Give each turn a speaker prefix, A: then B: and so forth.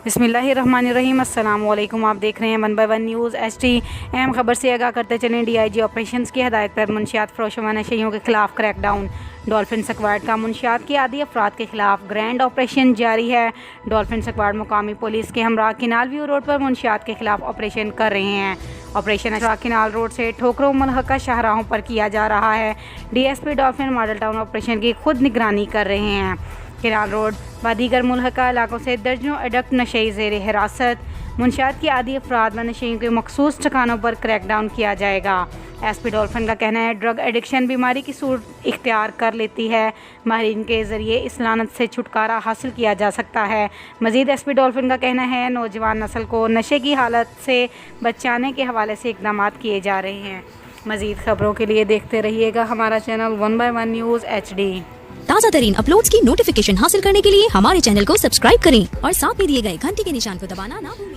A: बिस्मिल्लाहिर्रहमानिर्रहीम। अस्सलाम वालेकुम। आप देख रहे हैं 1 बाय 1 न्यूज़ HD। अहम खबर से आगाह करते चलें। DIG ऑपरेशंस की हदायत पर मुनशियात फरोश व नशइयों के खिलाफ क्रैकडाउन। डॉल्फिन स्क्वाड का मुनशियात के आदी अफराद के खिलाफ ग्रैंड ऑपरेशन जारी है। डॉल्फिन स्क्वाड मुकामी पुलिस के हमरा किनाल व्यू रोड पर मुनशियात के खिलाफ ऑपरेशन कर रहे हैं। ऑपरेशन किनाल रोड से ठोकरों मुलहका शाहराहों पर किया जा रहा है। DSP dolphin model town operation की खुद निगरानी कर रहे हैं। किनाल रोड व दीगर मुलहका इलाकों से दर्जनों एडक्ट नशे ज़ेर हिरासत। मुनशियात की आदी अफराद व नशेइयों के मखसूस ठिकानों पर क्रैकडाउन किया जाएगा। SP डॉल्फिन का कहना है ड्रग एडिक्शन बीमारी की सूरत इख्तियार कर लेती है। माहिरीन के ज़रिए इस लानत से छुटकारा हासिल किया जा सकता है। मज़ीद SP डॉल्फिन का कहना है नौजवान नस्ल को नशे की हालत से बचाने के हवाले से इक़दाम किए जा रहे हैं। मज़ीद ख़बरों के लिए देखते रहिएगा हमारा चैनल 1 बाय 1 न्यूज़ HD।
B: ताज़ा तरीन अपलोड्स की नोटिफिकेशन हासिल करने के लिए हमारे चैनल को सब्सक्राइब करें और साथ में दिए गए घंटी के निशान को दबाना ना भूलें।